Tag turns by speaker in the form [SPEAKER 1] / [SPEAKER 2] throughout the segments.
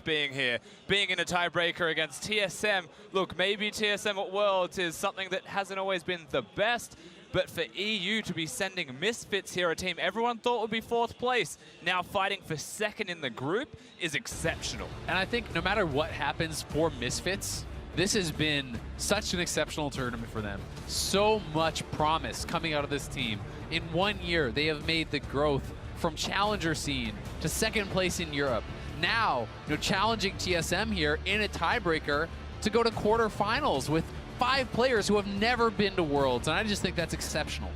[SPEAKER 1] being here, being in a tiebreaker against TSM. Look, maybe TSM at Worlds is something that hasn't always been the best, but for EU to be sending Misfits here, a team everyone thought would be 4th place, now fighting for 2nd in the group, is exceptional.
[SPEAKER 2] And I think no matter what happens for Misfits, this has been such an exceptional tournament for them. So much promise coming out of this team. In 1 year, they have made the growth from challenger scene to 2nd place in Europe. Now, challenging TSM here in a tiebreaker to go to quarterfinals with 5 players who have never been to Worlds, and I just think that's exceptional.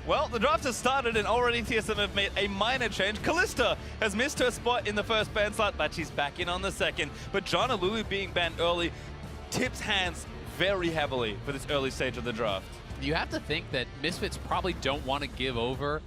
[SPEAKER 3] Well, the draft has started and already TSM have made a minor change. Kalista has missed her spot in the first ban slot, but she's back in on the second. But Janna Lulu being banned early tips hands very heavily for this early stage of the draft.
[SPEAKER 2] You have to think that Misfits probably don't want to give over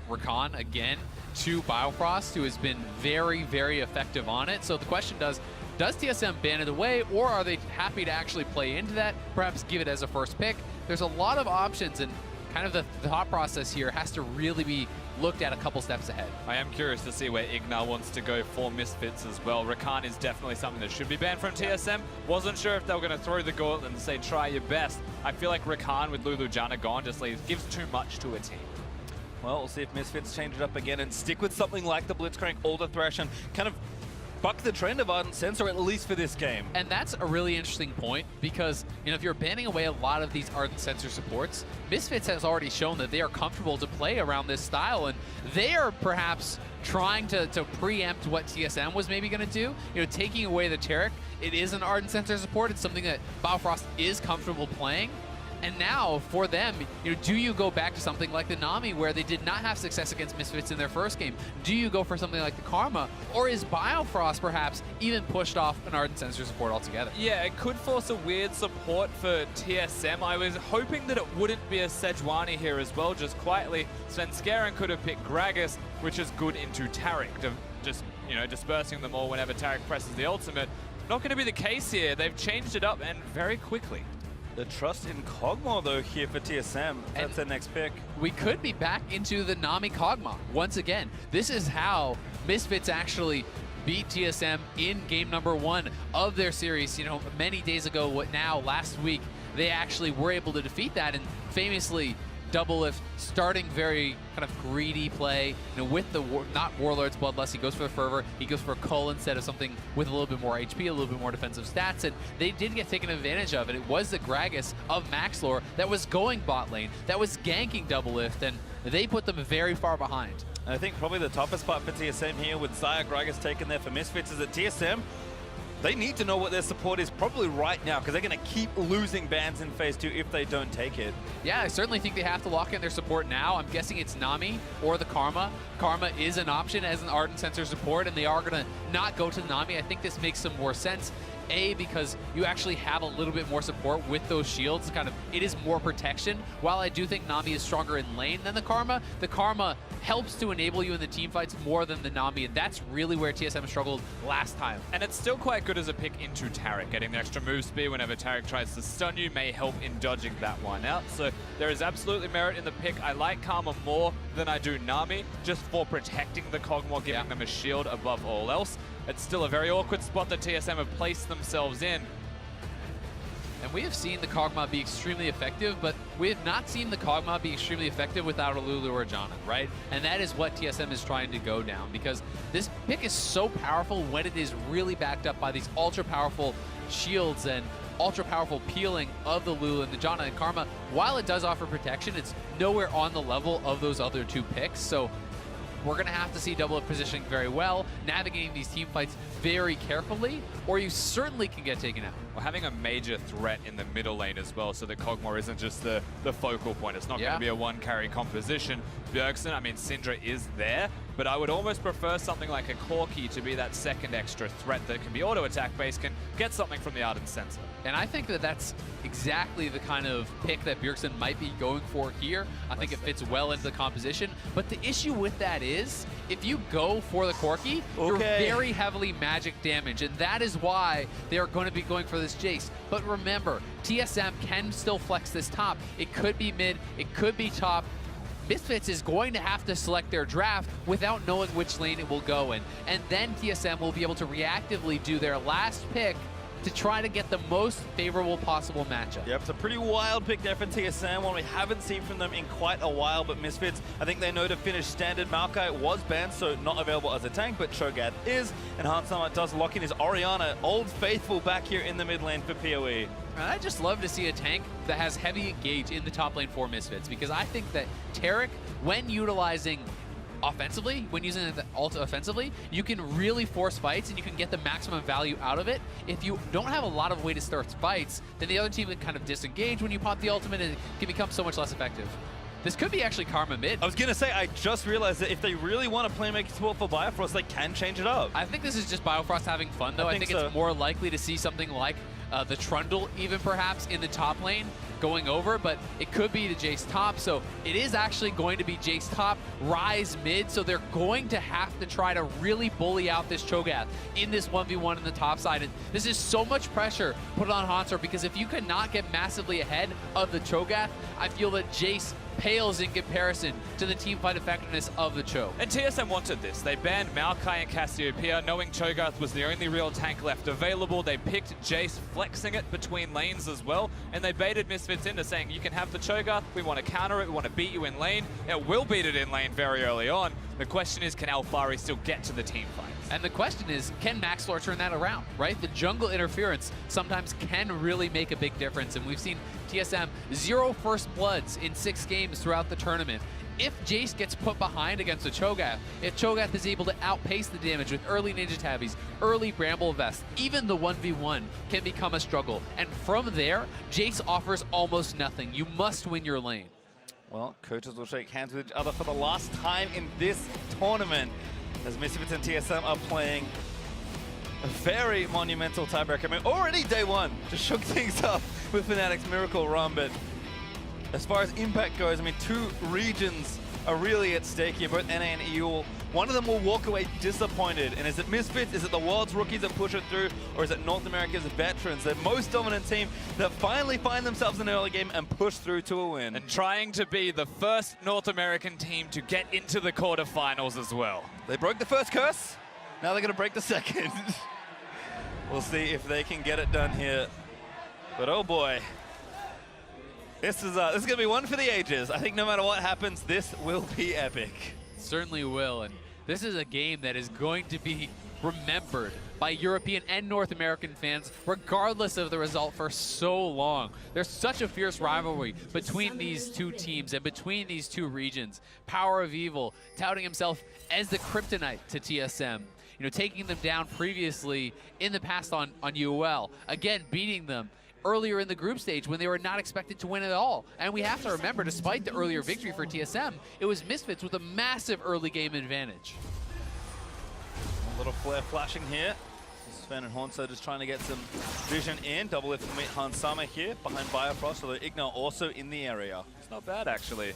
[SPEAKER 2] Rakan again to Biofrost, who has been very, very effective on it. So the question does TSM ban it away, or are they happy to actually play into that, perhaps give it as a first pick? There's a lot of options, and kind of the thought process here has to really be looked at a couple steps ahead.
[SPEAKER 1] I am curious to see where IgNar wants to go for Misfits as well. Rakan is definitely something that should be banned from TSM. Wasn't sure if they were going to throw the gauntlet and say try your best. I feel like Rakan with Lulu Janna gone just gives too much to a team.
[SPEAKER 3] Well, we'll see if Misfits change it up again and stick with something like the Blitzcrank Alder Thresh and kind of buck the trend of Ardent Sensor, at least for this game.
[SPEAKER 2] And that's a really interesting point because, if you're banning away a lot of these Ardent Sensor supports, Misfits has already shown that they are comfortable to play around this style, and they are perhaps trying to preempt what TSM was maybe going to do. Taking away the Taric, it is an Ardent Sensor support. It's something that Biofrost is comfortable playing. And now, for them, do you go back to something like the Nami, where they did not have success against Misfits in their first game? Do you go for something like the Karma? Or is Biofrost, perhaps, even pushed off an Ardent Sensor support altogether?
[SPEAKER 1] Yeah, it could force a weird support for TSM. I was hoping that it wouldn't be a Sejuani here as well, just quietly. Svenskeren could have picked Gragas, which is good into Taric, just, dispersing them all whenever Taric presses the ultimate. Not going to be the case here. They've changed it up, and very quickly.
[SPEAKER 3] The trust in Kog'Maw, though, here for TSM. That's their next pick.
[SPEAKER 2] We could be back into the Nami Kog'Maw once again. This is how Misfits actually beat TSM in game number 1 of their series. Many days ago, last week, they actually were able to defeat that, and famously, Doublelift starting very kind of greedy play, with the not Warlord's Bloodlust. He goes for the Fervor, he goes for a Cull instead of something with a little bit more HP, a little bit more defensive stats, and they did get taken advantage of, and it was the Gragas of Maxlore that was going bot lane, that was ganking Doublelift, and they put them very far behind.
[SPEAKER 3] And I think probably the toughest part for TSM here with Xayah Gragas taken there for Misfits is that TSM, they need to know what their support is probably right now, because they're going to keep losing bans in Phase 2 if they don't take it.
[SPEAKER 2] Yeah, I certainly think they have to lock in their support now. I'm guessing it's Nami or the Karma. Karma is an option as an Ardent Sensor support, and they are going to not go to Nami. I think this makes some more sense. A, because you actually have a little bit more support with those shields. It is more protection. While I do think Nami is stronger in lane than the Karma helps to enable you in the team fights more than the Nami, and that's really where TSM struggled last time.
[SPEAKER 1] And it's still quite good as a pick into Taric. Getting the extra move speed whenever Taric tries to stun you may help in dodging that one out. So there is absolutely merit in the pick. I like Karma more than I do Nami, just for protecting the Kog'Maw, giving them a shield above all else. It's still a very awkward spot that TSM have placed themselves in.
[SPEAKER 2] And we have seen the Kog'Maw be extremely effective, but we have not seen the Kog'Maw be extremely effective without a Lulu or Janna, right? And that is what TSM is trying to go down, because this pick is so powerful when it is really backed up by these ultra-powerful shields and ultra-powerful peeling of the Lulu and the Janna and Karma. While it does offer protection, it's nowhere on the level of those other 2 picks, so we're going to have to see Doublelift positioning very well, navigating these team fights very carefully, or you certainly can get taken out.
[SPEAKER 1] Well, having a major threat in the middle lane as well, so that Kog'Maw isn't just the focal point. It's not going to be a one-carry composition. Bjergsen, I mean, Syndra is there, but I would almost prefer something like a Corki to be that second extra threat that can be auto-attack based, can get something from the Ardent Sensor.
[SPEAKER 2] And I think that that's exactly the kind of pick that Bjergsen might be going for here. I think it fits well into the composition. But the issue with that is, if you go for the Corki, you're very heavily magic damage. And that is why they are going to be going for this Jayce. But remember, TSM can still flex this top. It could be mid, it could be top. Misfits is going to have to select their draft without knowing which lane it will go in. And then TSM will be able to reactively do their last pick to try to get the most favorable possible matchup.
[SPEAKER 3] Yep, it's a pretty wild pick there for TSM, one we haven't seen from them in quite a while, but Misfits, I think they know to finish standard. Maokai was banned, so not available as a tank, but Cho'Gath is, and Hauntzer does lock in his Orianna, Old Faithful, back here in the mid lane for PoE.
[SPEAKER 2] I just love to see a tank that has heavy engage in the top lane for Misfits, because I think that Taric, when utilizing offensively, when using the ult offensively, you can really force fights and you can get the maximum value out of it. If you don't have a lot of way to start fights, then the other team can kind of disengage when you pop the ultimate and it can become so much less effective. This could be actually Karma mid.
[SPEAKER 3] I was going to say, I just realized that if they really want to playmaking support for Biofrost, they can change it up.
[SPEAKER 2] I think this is just Biofrost having fun, though. I think
[SPEAKER 3] so.
[SPEAKER 2] It's more likely to see something like the Trundle, even perhaps, in the top lane going over, but it could be the Jayce top, so it is actually going to be Jayce top, Ryze mid, so they're going to have to try to really bully out this Cho'Gath in this 1v1 in the top side. And this is so much pressure put on Hauntzer, because if you cannot get massively ahead of the Cho'Gath, I feel that Jayce pales in comparison to the teamfight effectiveness of the Cho.
[SPEAKER 1] And TSM wanted this. They banned Maokai and Cassiopeia, knowing Cho'Gath was the only real tank left available. They picked Jayce, flexing it between lanes as well, and they baited Misfits into saying, you can have the Cho'Gath, we want to counter it, we want to beat you in lane. It will beat it in lane very early on. The question is, can Alphari still get to the team fight?
[SPEAKER 2] And the question is, can Maxlore turn that around, right? The jungle interference sometimes can really make a big difference, and we've seen TSM 0 first bloods in 6 games throughout the tournament. If Jayce gets put behind against a Cho'Gath, if Cho'Gath is able to outpace the damage with early Ninja Tabbies, early Bramble Vest, even the 1v1 can become a struggle. And from there, Jayce offers almost nothing. You must win your lane.
[SPEAKER 3] Well, coaches will shake hands with each other for the last time in this tournament, as Misfits and TSM are playing a very monumental tiebreaker. I mean, already day one just shook things up with Fnatic's Miracle Run, but as far as impact goes, I mean, 2 regions are really at stake here, both NA and EU. One of them will walk away disappointed, and is it Misfits, is it the world's rookies that push it through, or is it North America's veterans, the most dominant team that finally find themselves in an early game and push through to a win?
[SPEAKER 1] And trying to be the first North American team to get into the quarterfinals as well.
[SPEAKER 3] They broke the first curse, now they're going to break the second. We'll see if they can get it done here. But oh boy, this is going to be one for the ages. I think no matter what happens, this will be epic.
[SPEAKER 2] Certainly will, and this is a game that is going to be remembered by European and North American fans, regardless of the result, for so long. There's such a fierce rivalry between these 2 teams and between these 2 regions. PowerOfEvil touting himself as the kryptonite to TSM, you know, taking them down previously in the past on UOL, again beating them earlier in the group stage when they were not expected to win at all. And we have to remember, despite the earlier victory for TSM, it was Misfits with a massive early game advantage.
[SPEAKER 3] A little flare flashing here. Sven and Hauntzer just trying to get some vision in. Doublelift to meet Hauntzer here behind Biofrost, although IgNar also in the area.
[SPEAKER 1] It's not bad, actually.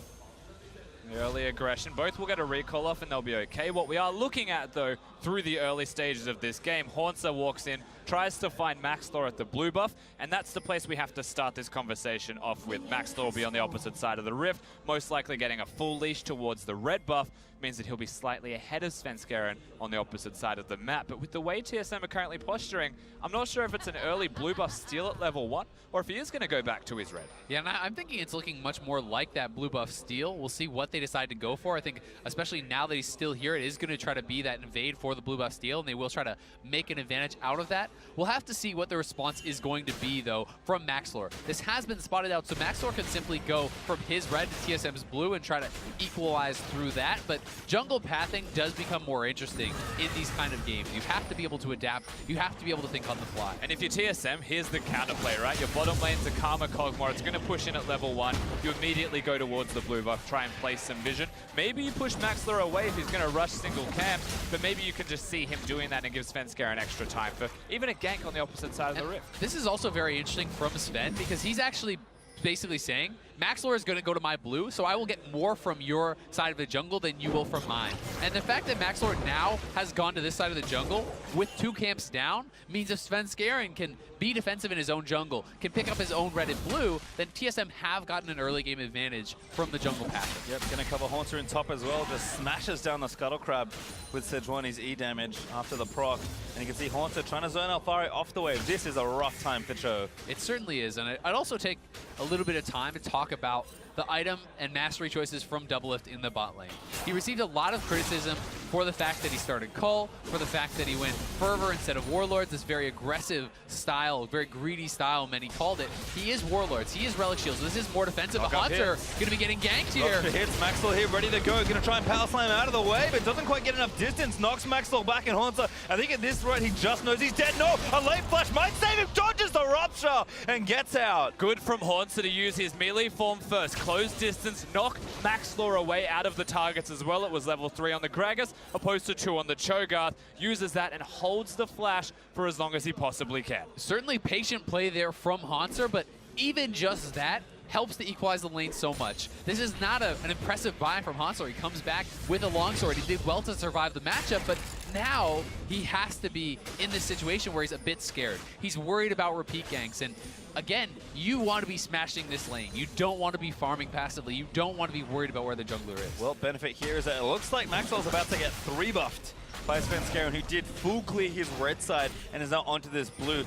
[SPEAKER 1] The early aggression. Both will get a recall off and they'll be okay. What we are looking at, though, through the early stages of this game, Hauntzer walks in, tries to find Maxlore at the blue buff, and that's the place we have to start this conversation off with. Maxlore will be on the opposite side of the rift, most likely getting a full leash towards the red buff, means that he'll be slightly ahead of Svenskeren on the opposite side of the map. But with the way TSM are currently posturing, I'm not sure if it's an early blue buff steal at level 1, or if he is going to go back to his red.
[SPEAKER 2] Yeah, and I'm thinking it's looking much more like that blue buff steal. We'll see what they decide to go for. I think, especially now that he's still here, it is going to try to be that invade for the blue buff steal, and they will try to make an advantage out of that. We'll have to see what the response is going to be, though, from Maxlore. This has been spotted out, so Maxlore can simply go from his red to TSM's blue and try to equalize through that, but jungle pathing does become more interesting in these kind of games. You have to be able to adapt. You have to be able to think on the fly.
[SPEAKER 1] And if you're TSM, here's the counterplay, right? Your bottom lane's a Karma Kog'Maw. It's going to push in at level 1. You immediately go towards the blue buff, try and place some vision. Maybe you push Maxlore away if he's going to rush single camps, but maybe you can just see him doing that and give Svenskeren extra time for even a gank on the opposite side of the rift.
[SPEAKER 2] This is also very interesting from Sven, because he's actually basically saying, Maxlore is going to go to my blue, so I will get more from your side of the jungle than you will from mine. And the fact that Maxlore now has gone to this side of the jungle with 2 camps down means if Svenskeren can be defensive in his own jungle, can pick up his own red and blue, then TSM have gotten an early game advantage from the jungle passive.
[SPEAKER 3] Yep, gonna cover Hauntzer in top as well. Just smashes down the Scuttle Crab with Sejuani's E damage after the proc. And you can see Hauntzer trying to zone Alphari off the wave. This is a rough time for Cho.
[SPEAKER 2] It certainly is, and I'd also take a little bit of time to talk about the item and mastery choices from Doublelift in the bot lane. He received a lot of criticism for the fact that he started Cull, for the fact that he went Fervor instead of Warlords, this very aggressive style, very greedy style, many called it. He is Warlords, he is Relic Shields, so this is more defensive. But Hauntzer going to be getting ganked here.
[SPEAKER 3] Hits Maxlore here, ready to go. Going to try and power slam out of the way, but doesn't quite get enough distance. Knocks Maxlore back in Hauntzer. I think at this rate, he just knows he's dead. No, a late flash might save him. Dodges the rupture and gets out.
[SPEAKER 1] Good from Hauntzer to use his melee form first. Close distance, knock Maxlore away out of the targets as well. It was level 3 on the Gragas, opposed to 2 on the Cho'Gath. Uses that and holds the flash for as long as he possibly can.
[SPEAKER 2] Certainly patient play there from Hauntzer, but even just that helps to equalize the lane so much. This is not an impressive buy from Hauntzer. He comes back with a longsword. He did well to survive the matchup, but now he has to be in this situation where he's a bit scared. He's worried about repeat ganks, and again, you want to be smashing this lane. You don't want to be farming passively. You don't want to be worried about where the jungler is.
[SPEAKER 3] Well, benefit here is that it looks like Maxwell's about to get 3-buffed by Svenskeren, who did full clear his red side and is now onto this blue.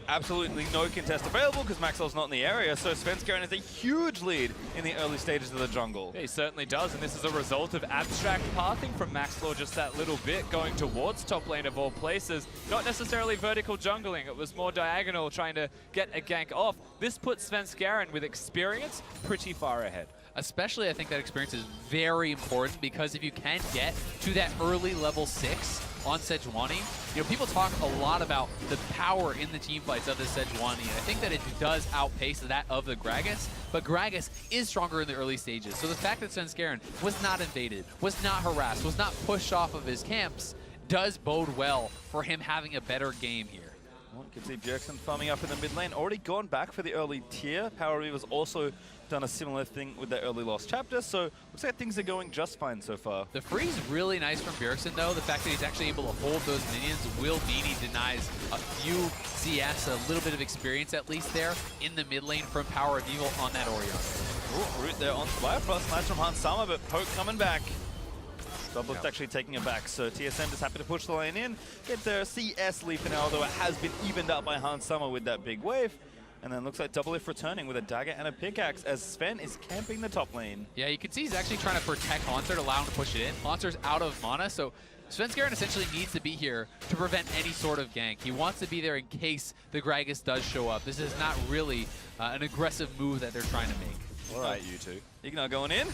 [SPEAKER 3] Absolutely no contest available because Maxwell's not in the area, so Svenskeren has a huge lead in the early stages of the jungle.
[SPEAKER 1] Yeah, he certainly does, and this is a result of abstract pathing from Maxlore just that little bit, going towards top lane of all places. Not necessarily vertical jungling, it was more diagonal, trying to get a gank off. This puts Svenskeren with experience pretty far ahead.
[SPEAKER 2] Especially, I think that experience is very important because if you can get to that early level 6 on Sejuani, you know, people talk a lot about the power in the team fights of the Sejuani, and I think that it does outpace that of the Gragas, but Gragas is stronger in the early stages. So the fact that Svenskeren was not invaded, was not harassed, was not pushed off of his camps, does bode well for him having a better game here.
[SPEAKER 3] Well, you can see Bjergsen farming up in the mid lane, already gone back for the early tier. PowerOfEvil has also done a similar thing with their early lost chapter, so looks like things are going just fine so far.
[SPEAKER 2] The freeze really nice from Bjergsen, though. The fact that he's actually able to hold those minions will mean he denies a few CS, a little bit of experience at least there in the mid lane from PowerOfEvil on that Orianna.
[SPEAKER 3] Root there on Biofrost, nice from Hauntzer, but Poke coming back. Doublelift actually taking it back, so TSM just happy to push the lane in, get their CS leaf now, although it has been evened up by Hauntzer with that big wave. And then looks like Doublelift returning with a dagger and a pickaxe as Sven is camping the top lane.
[SPEAKER 2] Yeah, you can see he's actually trying to protect Hauntzer to allow him to push it in. Hauntzer's out of mana, so Svenskeren essentially needs to be here to prevent any sort of gank. He wants to be there in case the Gragas does show up. This is not really an aggressive move that they're trying to make.
[SPEAKER 3] All right, you two. IgNar going in.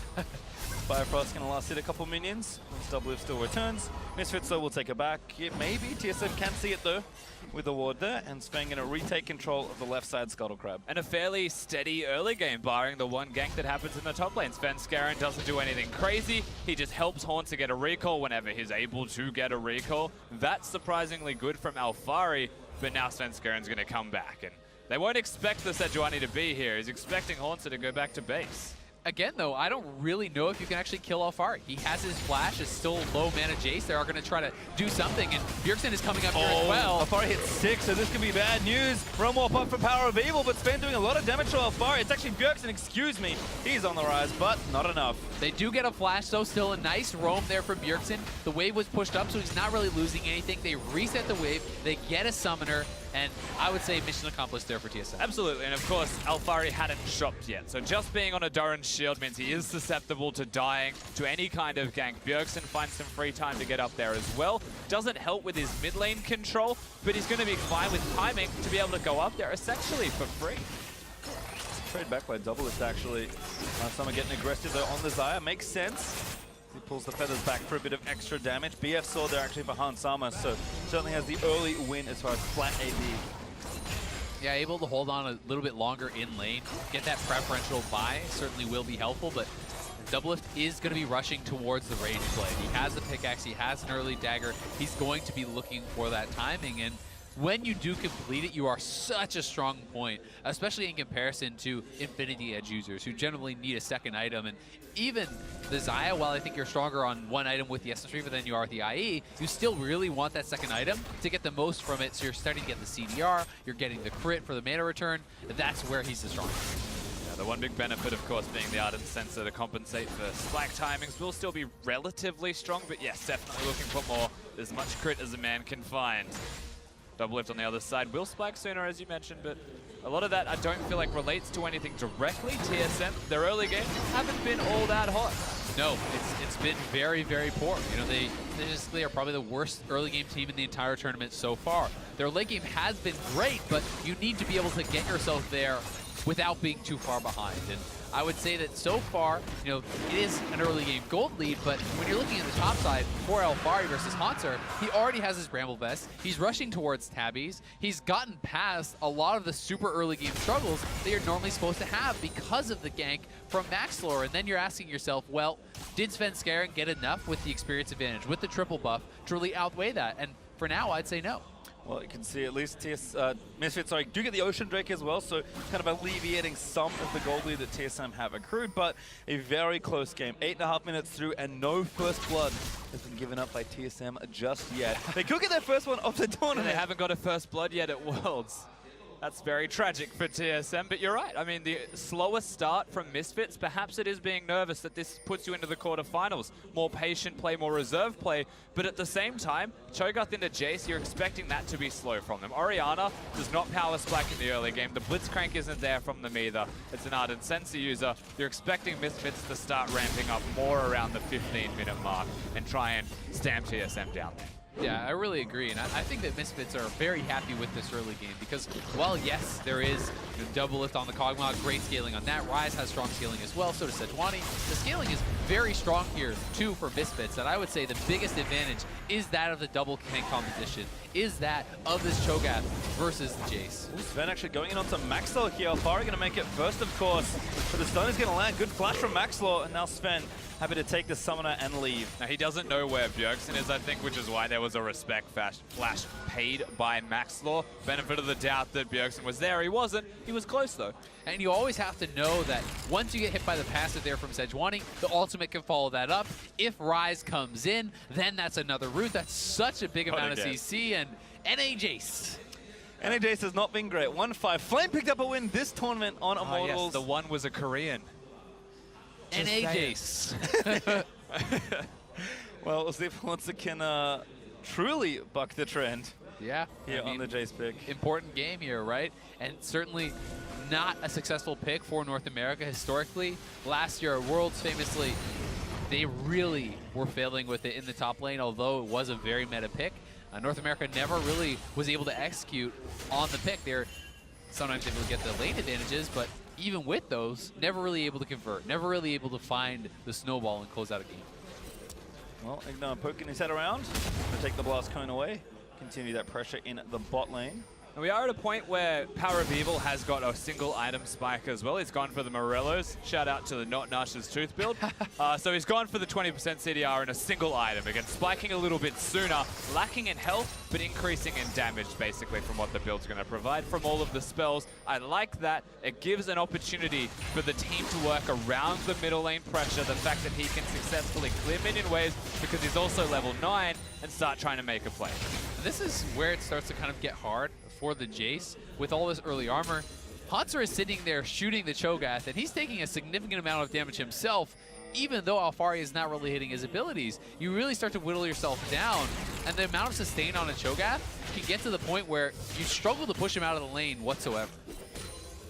[SPEAKER 3] Biofrost going to last hit a couple minions. Doublelift still returns. Misfits though will take it back. Yeah, maybe TSM can see it though with the ward there, and Sven going to retake control of the left side Scuttle Crab.
[SPEAKER 1] And a fairly steady early game, barring the one gank that happens in the top lane. Svenskeren doesn't do anything crazy. He just helps Hauntzer get a recall whenever he's able to get a recall. That's surprisingly good from Alphari, but now Svenskeren's going to come back. And they won't expect the Sejuani to be here. He's expecting Hauntzer to go back to base.
[SPEAKER 2] Again, though, I don't really know if you can actually kill Alphari. He has his flash, is still low mana Jayce. They are going to try to do something, and Bjergsen is coming up here as well.
[SPEAKER 3] Alphari hits 6, so this could be bad news. Realm Warp up for PowerOfEvil, but Sven doing a lot of damage to Alphari. It's actually Bjergsen, excuse me. He's on the rise, but not enough.
[SPEAKER 2] They do get a flash, though. Still a nice roam there from Bjergsen. The wave was pushed up, so he's not really losing anything. They reset the wave. They get a summoner. And I would say mission accomplished there for TSM.
[SPEAKER 1] Absolutely, and of course, Alphari hadn't shopped yet. So just being on a Doran's shield means he is susceptible to dying to any kind of gank. Bjergsen finds some free time to get up there as well. Doesn't help with his mid lane control, but he's going to be fine with timing to be able to go up there essentially for free.
[SPEAKER 3] Trade back by Doublelift actually. Someone getting aggressive though on the Xayah, makes sense. He pulls the feathers back for a bit of extra damage. BF saw there actually for Hauntzer, so certainly has the early win as far as flat AD.
[SPEAKER 2] Yeah, able to hold on a little bit longer in lane, get that preferential buy certainly will be helpful, but Doublelift is going to be rushing towards the range play. He has a pickaxe, he has an early dagger. He's going to be looking for that timing, and when you do complete it, you are such a strong point, especially in comparison to Infinity Edge users who generally need a second item. And even the Xayah, while I think you're stronger on one item with the Essence Reaver than you are with the IE, you still really want that second item to get the most from it. So you're starting to get the CDR, you're getting the crit for the mana return. That's where he's the strongest.
[SPEAKER 1] The one big benefit, of course, being the Ardent Sensor to compensate for spike timings will still be relatively strong, but yes, definitely looking for more, as much crit as a man can find. Doublelift on the other side will spike sooner, as you mentioned, but a lot of that I don't feel like relates to anything directly. TSM, their early games haven't been all that hot.
[SPEAKER 2] No, it's been very, very poor. You know, they are probably the worst early game team in the entire tournament so far. Their late game has been great, but you need to be able to get yourself there without being too far behind. And I would say that so far, you know, it is an early game gold lead, but when you're looking at the top side for Alphari versus Hauntzer, he already has his Bramble Vest. He's rushing towards tabbies. He's gotten past a lot of the super early game struggles that you're normally supposed to have because of the gank from Maxlore. And then you're asking yourself, well, did Svenskeren get enough with the experience advantage, with the triple buff, to really outweigh that? And for now, I'd say no.
[SPEAKER 3] Well, you can see at least Misfits do get the Ocean Drake as well, so kind of alleviating some of the gold lead that TSM have accrued, but a very close game. 8.5 minutes through, and no first blood has been given up by TSM just yet. They could get their first one of the tournament.
[SPEAKER 1] They haven't got a first blood yet at Worlds. That's very tragic for TSM, but you're right. I mean, the slower start from Misfits, perhaps it is being nervous that this puts you into the quarterfinals. More patient play, more reserve play, but at the same time, Cho'Gath into Jayce, you're expecting that to be slow from them. Orianna does not power spike in the early game. The Blitzcrank isn't there from them either. It's an Ardent Sensor user. You're expecting Misfits to start ramping up more around the 15-minute mark and try and stamp TSM down there.
[SPEAKER 2] Yeah, I really agree, and I think that Misfits are very happy with this early game because, while yes, there is the double lift on the Kog'Maw, great scaling on that. Ryze has strong scaling as well, so does Sejuani. The scaling is very strong here, too, for Misfits, and I would say the biggest advantage is that of the double tank composition, is that of this Cho'Gath versus the Jayce.
[SPEAKER 3] Sven actually going in onto Maxlore here. Alphari going to make it first, of course, but the stun is going to land. Good flash from Maxlore, and now Sven happy to take the summoner and leave.
[SPEAKER 1] Now, he doesn't know where Bjergsen is, I think, which is why there was a respect flash paid by Maxlore. Benefit of the doubt that Bjergsen was there. He wasn't. He was close, though.
[SPEAKER 2] And you always have to know that once you get hit by the passive there from Sejuani, the ultimate can follow that up. If Ryze comes in, then that's another route. That's such a big amount of CC, and NA Jayce.
[SPEAKER 3] NA Jayce has not been great. 1-5. Flame picked up a win this tournament on Immortals.
[SPEAKER 1] Yes, the one was a Korean.
[SPEAKER 2] NA Jayce.
[SPEAKER 3] Well, we'll see if Hauntzer can truly buck the trend.
[SPEAKER 2] Yeah.
[SPEAKER 3] Here on the Jayce pick.
[SPEAKER 2] Important game here, right? And certainly not a successful pick for North America historically. Last year, Worlds famously, they really were failing with it in the top lane, although it was a very meta pick. North America never really was able to execute on the pick. They're sometimes able to get the lane advantages, but even with those, never really able to convert, never really able to find the snowball and close out a game.
[SPEAKER 3] Well, IgNar poking his head around to take the blast cone away. Continue that pressure in the bot lane.
[SPEAKER 1] And we are at a point where PowerOfEvil has got a single item spike as well. He's gone for the Morellos. Shout out to the Not Nash's Tooth build. So he's gone for the 20% CDR in a single item. Again, spiking a little bit sooner, lacking in health, but increasing in damage, basically, from what the build's going to provide from all of the spells. I like that. It gives an opportunity for the team to work around the middle lane pressure, the fact that he can successfully clear minion waves because he's also level 9, and start trying to make a play.
[SPEAKER 2] This is where it starts to kind of get hard for the Jayce with all this early armor. Hauntzer is sitting there shooting the Cho'Gath, and he's taking a significant amount of damage himself, even though Alphari is not really hitting his abilities. You really start to whittle yourself down, and the amount of sustain on a Cho'Gath can get to the point where you struggle to push him out of the lane whatsoever.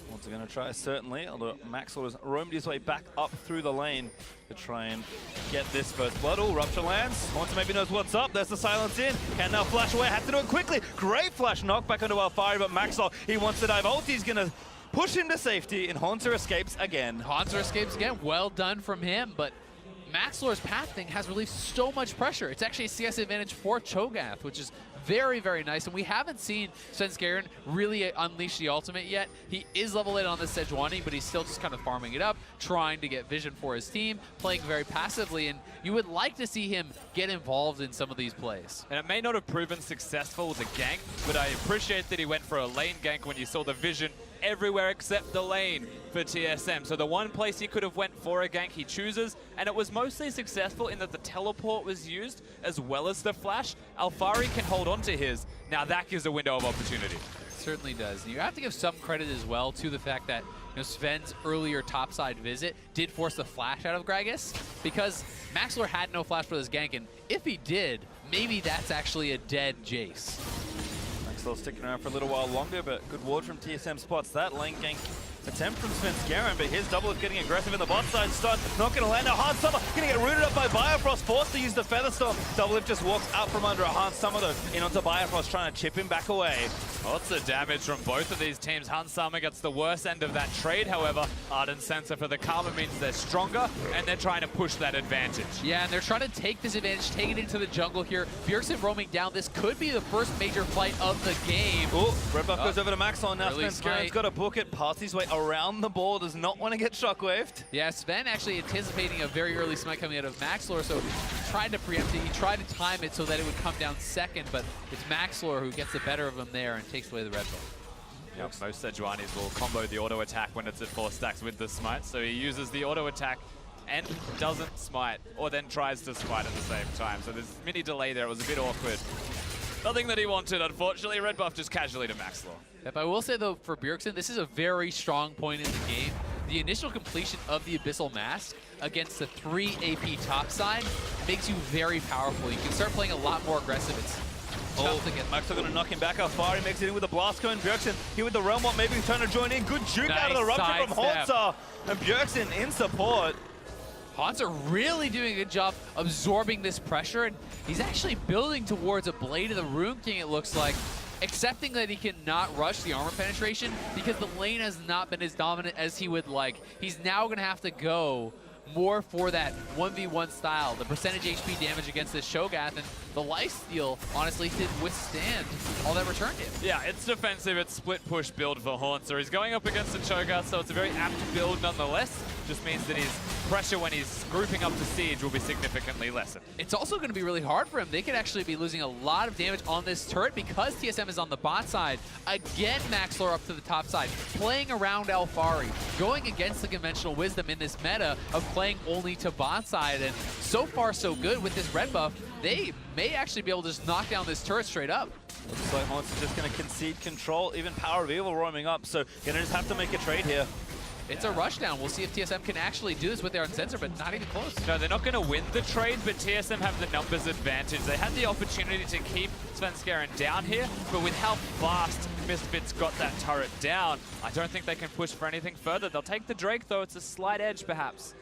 [SPEAKER 3] Once going to try, certainly, although Maxlore has roamed his way back up through the lane to try and get this first blood. Oh, Rupture lands. Hauntzer maybe knows what's up. There's the silence in. Can now flash away. Has to do it quickly. Great flash knock back onto Alphari, but Maxlore, he wants to dive. Ulti's going to push him to safety, and Hauntzer escapes again.
[SPEAKER 2] Hauntzer escapes again. Well done from him, but Maxlore's pathing has relieved so much pressure. It's actually a CS advantage for Cho'Gath, which is very, very nice. And we haven't seen Svenskeren really unleash the ultimate yet. He is level 8 on the Sejuani, but he's still just kind of farming it up, trying to get vision for his team, playing very passively, and you would like to see him get involved in some of these plays.
[SPEAKER 1] And it may not have proven successful with a gank, but I appreciate that he went for a lane gank when you saw the vision everywhere except the lane for TSM. So the one place he could have went for a gank, he chooses, and it was mostly successful in that the teleport was used as well as the flash. Alphari can hold on to his. Now that gives a window of opportunity.
[SPEAKER 2] Certainly does. And you have to give some credit as well to the fact that Sven's earlier topside visit did force the flash out of Gragas, because Maxlore had no flash for this gank, and if he did, maybe that's actually a dead Jayce.
[SPEAKER 3] Maxlore sticking around for a little while longer, but good ward from TSM spots that. Lane gank attempt from Svenskeren, but here's Doublelift getting aggressive in the bot side stun. Not going to land. A Hauntzer going to get rooted up by Biofrost, forced to use the Feather Storm. Doublelift just walks out from under a Hauntzer though, in onto Biofrost, trying to chip him back away.
[SPEAKER 1] Lots of damage from both of these teams. Hauntzer gets the worst end of that trade, however. Ardent Sensor for the Karma means they're stronger, and they're trying to push that advantage.
[SPEAKER 2] Yeah, and they're trying to take this advantage, take it into the jungle here. Bjergsen roaming down. This could be the first major fight of the game.
[SPEAKER 3] Oh, red buff goes over to Maxlore. Now Svenskeren's got to book it, pass his way around the ball, does not want to get shockwaved.
[SPEAKER 2] Yeah, Sven actually anticipating a very early smite coming out of Maxlore, so tried to preempt it. He tried to time it so that it would come down second, but it's Maxlore who gets the better of him there and takes away the red buff.
[SPEAKER 1] Yep, most Sejuanis will combo the auto attack when it's at 4 stacks with the smite, so he uses the auto attack and doesn't smite, or then tries to smite at the same time. So there's a mini delay there. It was a bit awkward. Nothing that he wanted, unfortunately. Red buff just casually to Maxlore.
[SPEAKER 2] If I will say, though, for Bjergsen, this is a very strong point in the game. The initial completion of the Abyssal Mask against the 3 AP topside makes you very powerful. You can start playing a lot more aggressive. It's tough to get.
[SPEAKER 3] Maxlore going to knock him back. Alphari makes it in with a blast cone. Bjergsen here with the Realm Walk, maybe trying to join in. Good juke out of the rupture from Hauntzer. And Bjergsen in support.
[SPEAKER 2] Hauntzer really doing a good job absorbing this pressure, and he's actually building towards a Blade of the Rune King, it looks like, accepting that he cannot rush the armor penetration because the lane has not been as dominant as he would like. He's now going to have to go more for that 1v1 style, the percentage HP damage against this Cho'Gath, and the lifesteal honestly did withstand all that returned him.
[SPEAKER 1] Yeah, it's defensive, it's split push build for Hauntzer. He's going up against the Cho'Gath, so it's a very apt build nonetheless. Just means that his pressure when he's grouping up to siege will be significantly lessened.
[SPEAKER 2] It's also going to be really hard for him. They could actually be losing a lot of damage on this turret because TSM is on the bot side. Again, Maxlore up to the top side, playing around Alphari, going against the conventional wisdom in this meta of playing only to bot side, and so far so good with this red buff. They may actually be able to just knock down this turret straight up.
[SPEAKER 3] Looks like Hauntzer just going to concede control, even PowerOfEvil roaming up, so going to just have to make a trade here.
[SPEAKER 2] It's a rushdown. We'll see if TSM can actually do this with their unsensor, but not even close.
[SPEAKER 1] No, they're not going to win the trade, but TSM have the numbers advantage. They had the opportunity to keep Svenskeren down here, but with how fast Misfits got that turret down, I don't think they can push for anything further. They'll take the Drake, though. It's a slight edge, perhaps.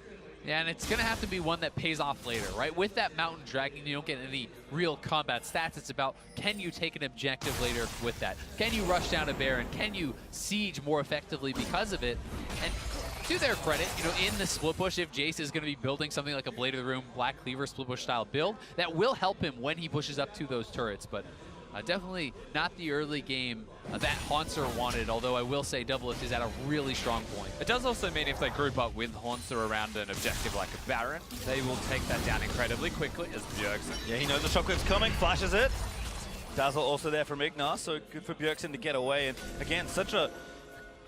[SPEAKER 2] Yeah, and it's going to have to be one that pays off later, right? With that Mountain Dragon, you don't get any real combat stats. It's about, can you take an objective later with that? Can you rush down a Baron? Can you siege more effectively because of it? And to their credit, in the split push, if Jayce is going to be building something like a Blade of the Rune, Black Cleaver split push style build, that will help him when he pushes up to those turrets. But definitely not the early game that Hauntzer wanted, although I will say Doublelift is at a really strong point.
[SPEAKER 1] It does also mean if they group up with Hauntzer around an objective like a Baron, they will take that down incredibly quickly as Bjergsen.
[SPEAKER 3] Yeah, he knows the shockwave's coming, flashes it. Dazzle also there from IgNar, so good for Bjergsen to get away. And again, such a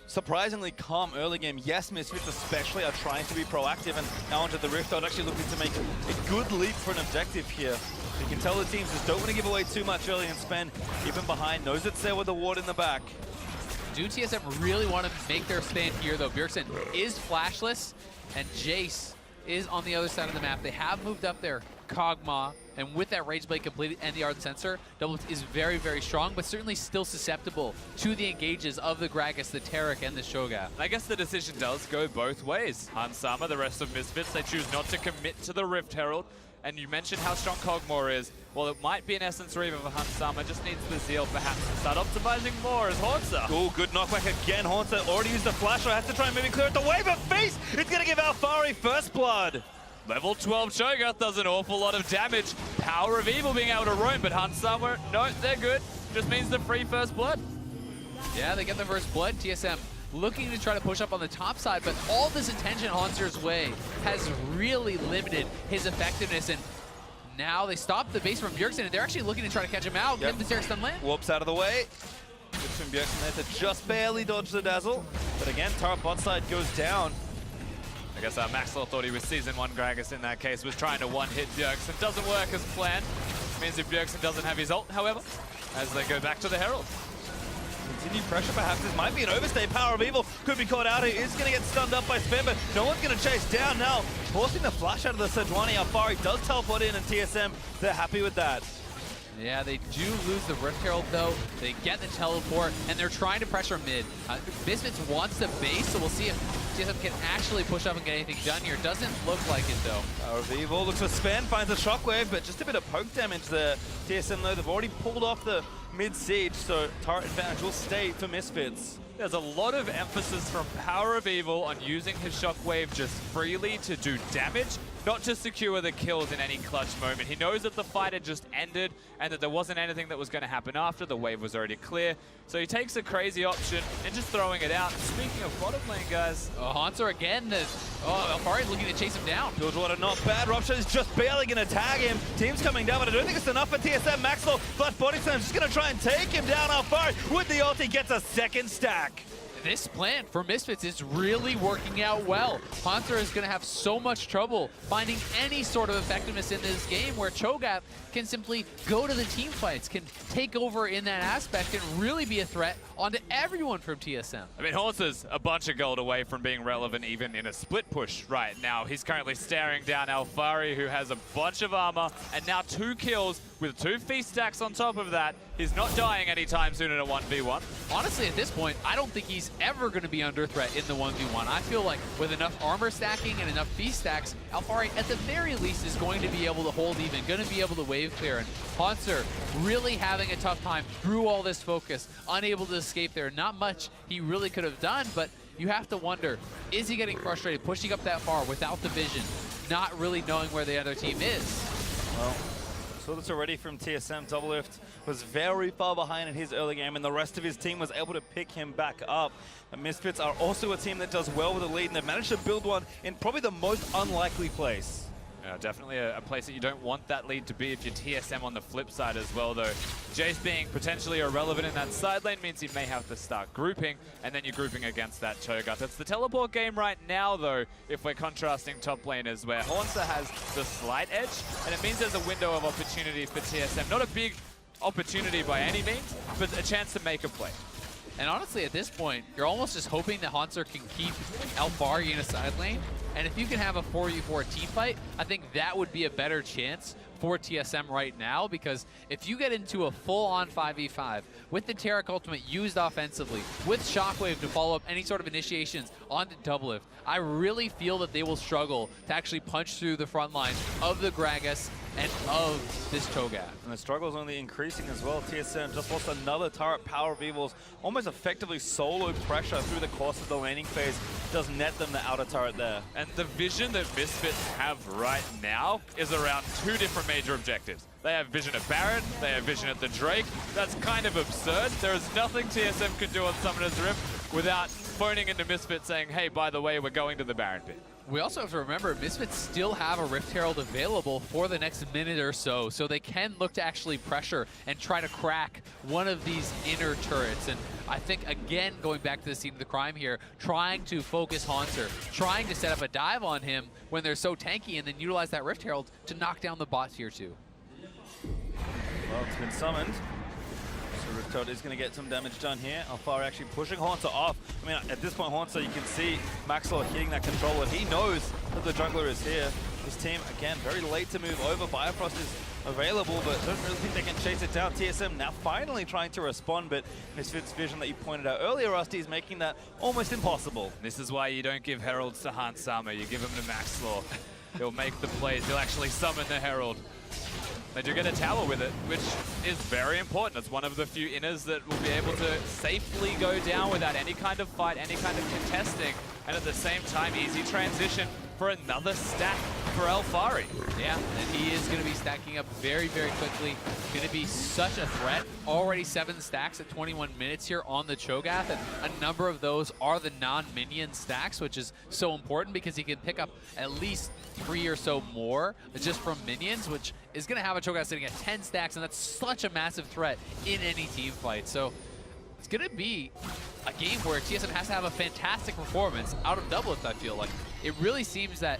[SPEAKER 3] surprisingly calm early game. Yes, Misfits especially are trying to be proactive, and now onto the Rift, they're actually looking to make a good leap for an objective here. You can tell the teams just don't want to give away too much early and spend even behind. Knows it's there with the ward in the back.
[SPEAKER 2] Do TSM really want to make their stand here, though? Bjergsen is flashless, and Jayce is on the other side of the map. They have moved up their Kog'Maw, and with that Rage Blade completed and the Ardent Sensor, Doublelift is very, very strong, but certainly still susceptible to the engages of the Gragas, the Taric, and the Cho'Gath.
[SPEAKER 1] I guess the decision does go both ways. Hauntzer, the rest of Misfits, they choose not to commit to the Rift Herald. And you mentioned how strong Kog'Maw is. Well, it might be an Essence Reaver for Hauntzer, just needs the Zeal perhaps to start optimizing more as Hauntzer.
[SPEAKER 3] Oh, good knockback again. Hauntzer already used the flash. I have to try and maybe clear it away, but face! It's going to give Alphari first blood.
[SPEAKER 1] Level 12 Cho'Gath does an awful lot of damage. PowerOfEvil being able to roam, but Hauntzer, no, they're good. Just means the free first blood.
[SPEAKER 2] Yeah, they get the first blood. TSM looking to try to push up on the top side, but all this attention Hauntzer's way has really limited his effectiveness. And now they stop the base from Bjergsen, and they're actually looking to try to catch him out. Get him the Taric stun land.
[SPEAKER 3] Whoops out of the way. Good from Bjergsen there to just barely dodge the dazzle. But again, Taric bot side goes down.
[SPEAKER 1] I guess Maxlore thought he was Season 1 Gragas in that case, was trying to one-hit Bjergsen. Doesn't work as planned. Means if Bjergsen doesn't have his ult, however, as they go back to the Herald.
[SPEAKER 3] Continued pressure perhaps. This might be an overstay. PowerOfEvil could be caught out. He is going to get stunned up by Sven, but no one's going to chase down now. Forcing the flash out of the Sejuani. Alphari does teleport in, and TSM, they're happy with that.
[SPEAKER 2] Yeah, they do lose the Rift Herald though. They get the teleport, and they're trying to pressure mid. Misfits wants the base, so we'll see if TSM can actually push up and get anything done here. Doesn't look like it though.
[SPEAKER 3] PowerOfEvil looks for Sven, finds a shockwave, but just a bit of poke damage there. TSM though, they've already pulled off the mid siege, so turret advantage will stay for Misfits.
[SPEAKER 1] There's a lot of emphasis from PowerOfEvil on using his shockwave just freely to do damage, not to secure the kills in any clutch moment. He knows that the fight had just ended and that there wasn't anything that was going to happen after. The wave was already clear. So he takes a crazy option and just throwing it out. Speaking of bottom lane, guys.
[SPEAKER 2] Hauntzer again. Alphari's looking to chase him down.
[SPEAKER 3] Bilgewater not bad. Rupture is just barely going to tag him. Team's coming down, but I don't think it's enough for TSM. Maxlore, flash body slam, just going to try and take him down. Alphari with the ult, he gets a second stack.
[SPEAKER 2] This plan for Misfits is really working out well. Hauntzer is going to have so much trouble finding any sort of effectiveness in this game where Cho'Gath can simply go to the team fights, can take over in that aspect, and really be a threat onto everyone from TSM.
[SPEAKER 1] I mean, Hauntzer's a bunch of gold away from being relevant even in a split push right now. He's currently staring down Alphari, who has a bunch of armor, and now 2 kills with 2 feast stacks on top of that. He's not dying anytime soon in a 1v1.
[SPEAKER 2] Honestly, at this point, I don't think he's ever going to be under threat in the 1v1. I feel like with enough armor stacking and enough feast stacks, Alphari at the very least is going to be able to hold even, going to be able to wave clear. And Hauntzer really having a tough time through all this focus, unable to escape there. Not much he really could have done, but you have to wonder, is he getting frustrated, pushing up that far without the vision, not really knowing where the other team is?
[SPEAKER 3] Well, saw this already from TSM. Doublelift was very far behind in his early game, and the rest of his team was able to pick him back up. And Misfits are also a team that does well with a lead, and they've managed to build one in probably the most unlikely place.
[SPEAKER 1] Yeah, definitely a place that you don't want that lead to be if you're TSM on the flip side as well, though. Jayce being potentially irrelevant in that side lane means you may have to start grouping, and then you're grouping against that Cho'Gath. It's the teleport game right now, though, if we're contrasting top laners, where Hauntzer has the slight edge, and it means there's a window of opportunity for TSM. Not a big opportunity by any means, but a chance to make a play.
[SPEAKER 2] And honestly, at this point, you're almost just hoping that Hauntzer can keep Alphari in a side lane. And if you can have a 4v4 team fight, I think that would be a better chance for TSM right now, because if you get into a full-on 5v5 with the Taric ultimate used offensively, with Shockwave to follow up any sort of initiations onto Doublelift, I really feel that they will struggle to actually punch through the front line of the Gragas and of this Cho'Gath.
[SPEAKER 3] And the struggle is only increasing as well. TSM just lost another turret. PowerOfEvil's almost effectively solo pressure through the course of the laning phase does net them the outer turret there.
[SPEAKER 1] And the vision that Misfits have right now is around 2 different major objectives. They have vision at Baron, they have vision at the Drake. That's kind of absurd. There is nothing TSM can do on Summoner's Rift without phoning into Misfits saying, hey, by the way, we're going to the Baron pit.
[SPEAKER 2] We also have to remember, Misfits still have a Rift Herald available for the next minute or so they can look to actually pressure and try to crack one of these inner turrets. And I think, again, going back to the scene of the crime here, trying to focus Hauntzer, trying to set up a dive on him when they're so tanky, and then utilize that Rift Herald to knock down the bot tier 2.
[SPEAKER 3] Well, it's been summoned. So Rift Herald is going to get some damage done here. Alphari actually pushing Hauntzer off. I mean, at this point, Hauntzer, you can see Maxlore hitting that controller. He knows that the jungler is here. His team, again, very late to move over. Biofrost is available, but don't really think they can chase it down. TSM now finally trying to respond, but Misfits' vision that you pointed out earlier, Rusty, is making that almost impossible.
[SPEAKER 1] This is why you don't give heralds to Hauntzer. You give them to Maxlore. He'll make the plays. He'll actually summon the herald. They do get a tower with it, which is very important. It's one of the few inners that will be able to safely go down without any kind of fight, any kind of contesting, and at the same time, easy transition for another stack for Alphari.
[SPEAKER 2] Yeah, and he is going to be stacking up very, very quickly. Going to be such a threat. Already 7 stacks at 21 minutes here on the Cho'Gath, and a number of those are the non-minion stacks, which is so important because he can pick up at least 3 or so more just from minions, which is going to have a Cho'Gath sitting at 10 stacks, and that's such a massive threat in any team fight. So it's going to be a game where TSM has to have a fantastic performance out of Doublelift, I feel like. It really seems that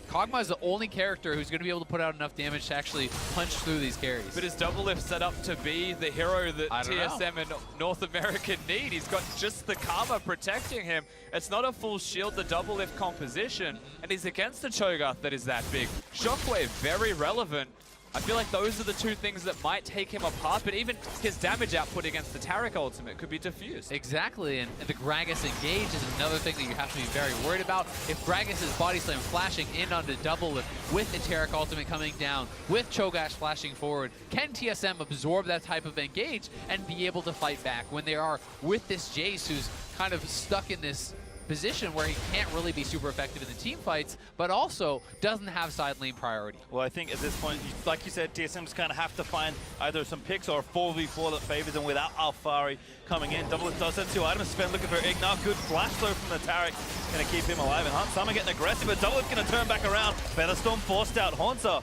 [SPEAKER 2] Kog'Maw is the only character who's going to be able to put out enough damage to actually punch through these carries.
[SPEAKER 1] But is Doublelift set up to be the hero that TSM and North America need? He's got just the Karma protecting him. It's not a full shield, the Doublelift composition, and he's against the Cho'Gath that is that big. Shockwave, very relevant. I feel like those are the two things that might take him apart, but even his damage output against the Taric ultimate could be diffused.
[SPEAKER 2] Exactly, and the Gragas engage is another thing that you have to be very worried about. If Gragas is body slam flashing in onto Doublelift with the Taric ultimate coming down, with Cho'Gath flashing forward, can TSM absorb that type of engage and be able to fight back when they are with this Jayce who's kind of stuck in this position where he can't really be super effective in the team fights, but also doesn't have side lane priority.
[SPEAKER 3] Well, I think at this point, like you said, TSM just kind of have to find either some picks or a 4v4 that favors them without Alphari coming in. Doublelift does have 2 items. Sven looking for IgNar. Good flash throw from the Taric. Going to keep him alive. And Hauntzer getting aggressive, but Doublelift going to turn back around. Featherstorm forced out. Hauntzer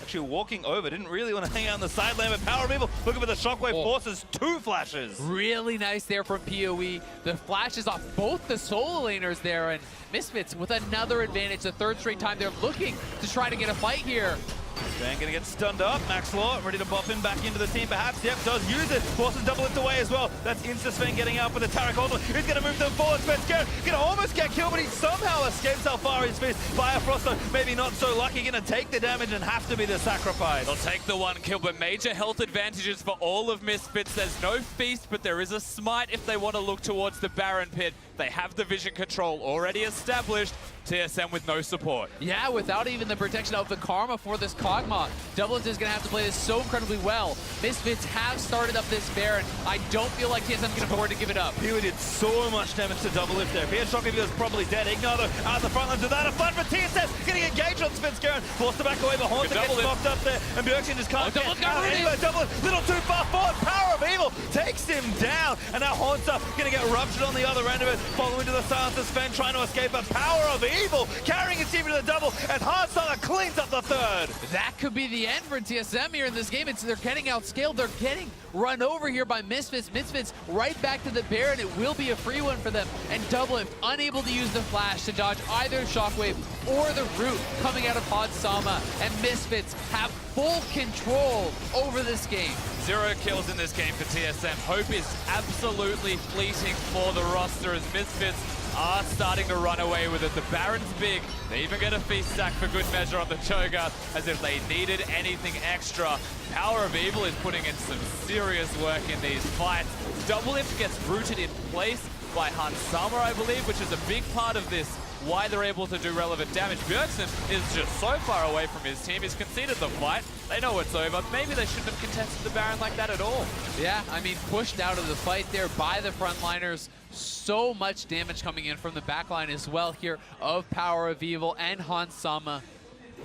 [SPEAKER 3] actually walking over. Didn't really want to hang out on the side lane, but PowerOfEvil looking for the Shockwave forces 2 flashes.
[SPEAKER 2] Really nice there from PoE. The flashes off both the solo laners there, and Misfits with another advantage. The 3rd straight time they're looking to try to get a fight here.
[SPEAKER 3] Sven gonna get stunned up. Maxlore ready to buff him back into the team perhaps. Yep, does use it. Forces Doublelift away as well. That's insta Sven getting out for the Taric ultimate. He's gonna move them forward. Svenskeren gonna almost get killed, but he somehow escapes Alphari's fist. Biofrost though, maybe not so lucky. Gonna take the damage and have to be the sacrifice.
[SPEAKER 1] They'll take the 1 kill, but major health advantages for all of Misfits. There's no feast, but there is a smite if they want to look towards the Baron pit. They have the vision control already established. TSM with no support.
[SPEAKER 2] Yeah, without even the protection of the Karma for this Kog'Maw. Doublelift is going to have to play this so incredibly well. Misfits have started up this Baron. I don't feel like TSM can afford to give it up.
[SPEAKER 3] He did so much damage to Doublelift there. If he had Shockwave, he was probably dead. IgNar though, out the front line to that. A fun for TSM, getting engaged on Svenskeren. Forced to back away, but Hauntzer gets knocked up there. And Bjergsen just can't get out. Anyway, Doublelift, little too far forward. PowerOfEvil takes him down. And now Hauntzer going to get ruptured on the other end of it. Following to the silence of Sven, trying to escape. But PowerOfEvil carrying his team to the double, and Hauntzer cleans up the 3rd.
[SPEAKER 2] That could be the end for TSM here in this game. They're getting outscaled. They're getting run over here by Misfits. Misfits right back to the Baron. It will be a free one for them. And Doublelift unable to use the flash to dodge either Shockwave or the root coming out of Hauntzer. And Misfits have full control over this game.
[SPEAKER 1] 0 kills in this game for TSM. Hope is absolutely fleeting for the roster as Misfits are starting to run away with it. The Baron's big. They even get a feast stack for good measure on the Cho'Gath as if they needed anything extra. PowerOfEvil is putting in some serious work in these fights. Doublelift gets rooted in place by Hauntzer, I believe, which is a big part of this, why they're able to do relevant damage. Bjergsen is just so far away from his team. He's conceded the fight. They know it's over. Maybe they shouldn't have contested the Baron like that at all.
[SPEAKER 2] Yeah, I mean, pushed out of the fight there by the frontliners. So much damage coming in from the backline as well here of PowerOfEvil and Hauntzer.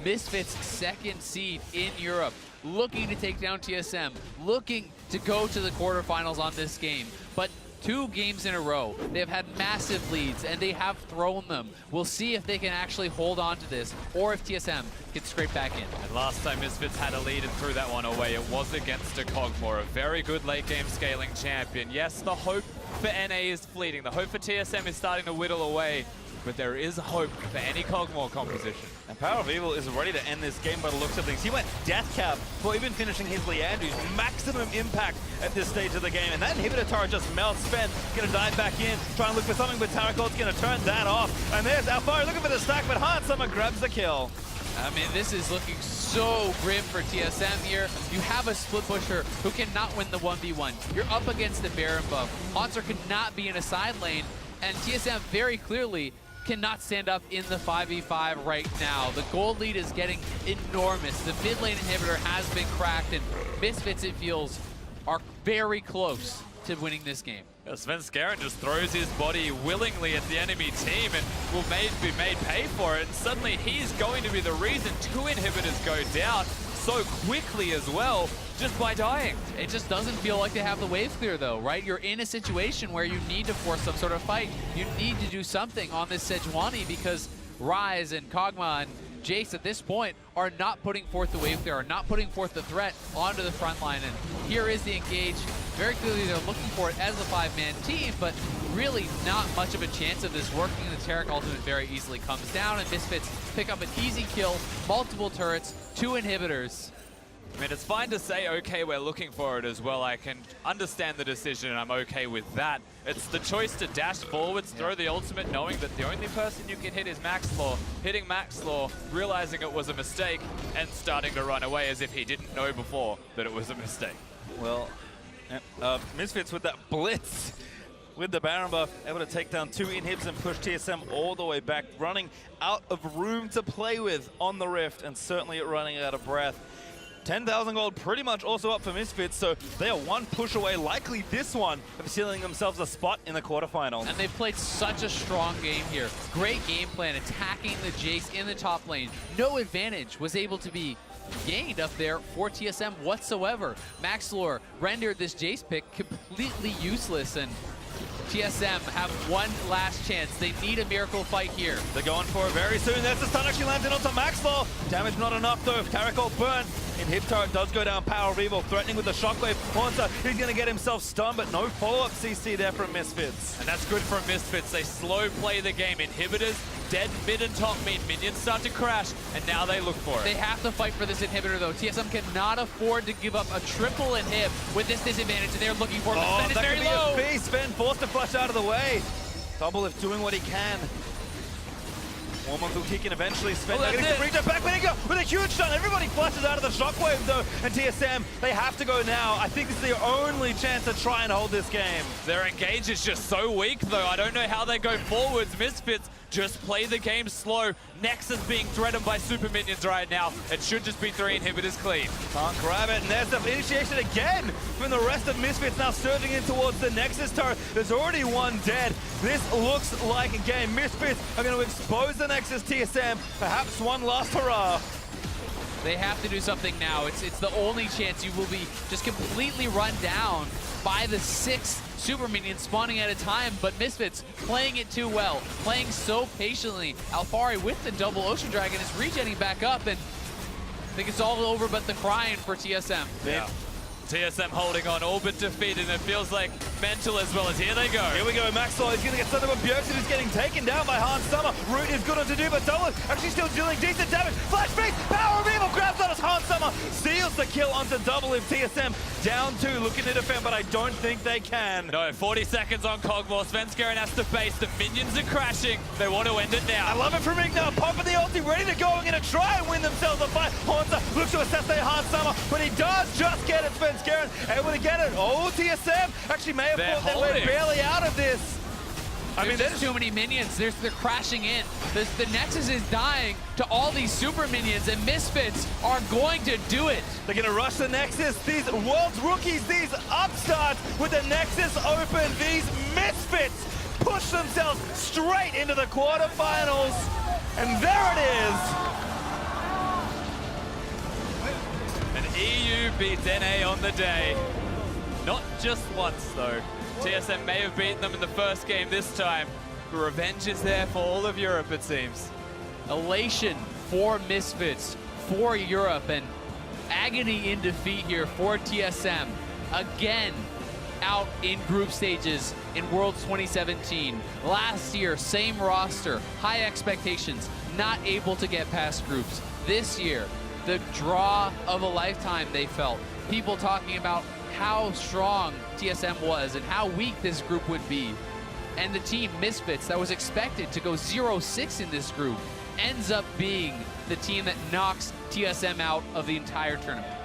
[SPEAKER 2] Misfits' 2nd seed in Europe, looking to take down TSM, looking to go to the quarterfinals on this game. But 2 games in a row, they've had massive leads, and they have thrown them. We'll see if they can actually hold on to this, or if TSM gets scraped back in.
[SPEAKER 1] And last time Misfits had a lead and threw that one away, it was against a Kog'Maw, a very good late game scaling champion. Yes, the hope for NA is fleeting. The hope for TSM is starting to whittle away, but there is hope for any Kog'Maw composition.
[SPEAKER 3] And PowerOfEvil is ready to end this game by the looks of things. He went death cap for even finishing his Leandry's maximum impact at this stage of the game. And that inhibitor turret just melts. Sven gonna dive back in, try and look for something, but Taric gonna turn that off. And there's Alphari looking for the stack, but Hauntzer grabs the kill.
[SPEAKER 2] I mean, this is looking so grim for TSM here. You have a split pusher who cannot win the 1v1. You're up against the Baron buff. Hauntzer could not be in a side lane, and TSM very clearly cannot stand up in the 5v5 right now. The gold lead is getting enormous. The mid lane inhibitor has been cracked, and Misfits, it feels, are very close to winning this game.
[SPEAKER 1] Yeah, Svenskeren just throws his body willingly at the enemy team and will be made pay for it. And suddenly he's going to be the reason 2 inhibitors go down so quickly as well, just by dying.
[SPEAKER 2] It just doesn't feel like they have the wave clear though, right? You're in a situation where you need to force some sort of fight. You need to do something on this Sejuani because Ryze and Kog'Maw and Jayce at this point are not putting forth the wave clear, are not putting forth the threat onto the front line. And here is the engage. Very clearly they're looking for it as a 5-man team, but really not much of a chance of this working. The Taric ultimate very easily comes down and Misfits pick up an easy kill, multiple turrets, 2 inhibitors.
[SPEAKER 1] I mean, it's fine to say, okay, we're looking for it as well. I can understand the decision and I'm okay with that. It's the choice to dash forwards, throw the ultimate, knowing that the only person you can hit is Maxlore. Hitting Maxlore, realizing it was a mistake, and starting to run away as if he didn't know before that it was a mistake.
[SPEAKER 3] Well, Misfits with that blitz with the Baron buff, able to take down 2 inhibs and push TSM all the way back, running out of room to play with on the Rift and certainly running out of breath. 10,000 gold pretty much also up for Misfits, so they are 1 push away, likely this one, of sealing themselves a spot in the quarterfinals.
[SPEAKER 2] And they've played such a strong game here. Great game plan, attacking the Jayce in the top lane. No advantage was able to be gained up there for TSM whatsoever. Maxlore rendered this Jayce pick completely useless, and TSM have one last chance. They need a miracle fight here.
[SPEAKER 3] They're going for it very soon. That's the stun actually lands in onto Maxlore. Damage not enough though. Taric all burnt. Inhib turret does go down. PowerOfEvil threatening with the shockwave. Hauntzer, he's going to get himself stunned, but no follow-up CC there from Misfits.
[SPEAKER 1] And that's good from Misfits. They slow play the game. Inhibitors, dead mid and top mean minions start to crash, and now they look for it.
[SPEAKER 2] They have to fight for this inhibitor though. TSM cannot afford to give up a triple inhib with this disadvantage, and they're looking for it.
[SPEAKER 3] Oh,
[SPEAKER 2] Sven is
[SPEAKER 3] that
[SPEAKER 2] very
[SPEAKER 3] could be
[SPEAKER 2] low.
[SPEAKER 3] a beast. Sven forced to flush out of the way. Doublelift doing what he can. Warmonk will kick in eventually. Sven getting to bring it back. There you go with a huge stun. Everybody flushes out of the shockwave though. And TSM, they have to go now. I think this is their only chance to try and hold this game.
[SPEAKER 1] Their engage is just so weak though. I don't know how they go forwards. Misfits just play the game slow. Nexus being threatened by super minions right now. It should just be 3 inhibitors clean.
[SPEAKER 3] Can't grab it, and there's the initiation again from the rest of Misfits now surging in towards the Nexus turret. There's already 1 dead. This looks like a game. Misfits are going to expose the Nexus. TSM, perhaps 1 last hurrah.
[SPEAKER 2] They have to do something now. It's the only chance. You will be just completely run down by the 6 super minions spawning at a time, but Misfits playing it too well, playing so patiently. Alphari with the double Ocean Dragon is regenerating back up, and I think it's all over but the crying for TSM.
[SPEAKER 1] Yeah. TSM holding on, all but defeated, and it feels like mental as well as here they go.
[SPEAKER 3] Here we go, Maxlore is going to get something, but Bjergsen is getting taken down by Hauntzer. Root is good on to do, but Doublelift actually still dealing decent damage. Flash face, PowerOfEvil grabs on us. Hauntzer seals the kill onto Doublelift. TSM down 2, looking to defend, but I don't think they can.
[SPEAKER 1] No, 40 seconds on Kog'Maw. Svenskeren has to face. The minions are crashing. They want to end it now.
[SPEAKER 3] I love it from IgNar, popping the ulti, ready to go and going to try and win themselves a fight. Hauntzer looks to assassinate Hauntzer, but he does just get it. Svenskeren able to get it. Oh, TSM actually may have fought their way barely out of this.
[SPEAKER 2] I mean, there's too many minions. They're crashing in. The Nexus is dying to all these super minions, and Misfits are going to do it.
[SPEAKER 3] They're going to rush the Nexus. These world's rookies, these upstarts with the Nexus open. These Misfits push themselves straight into the quarterfinals. And there it is.
[SPEAKER 1] An EU beats NA on the day. Not just once, though. TSM may have beaten them in the first game this time, but revenge is there for all of Europe, it seems.
[SPEAKER 2] Elation for Misfits, for Europe, and agony in defeat here for TSM. Again, out in group stages in Worlds 2017. Last year, same roster, high expectations, not able to get past groups. This year, the draw of a lifetime, they felt. People talking about how strong TSM was and how weak this group would be. And the team, Misfits, that was expected to go 0-6 in this group, ends up being the team that knocks TSM out of the entire tournament.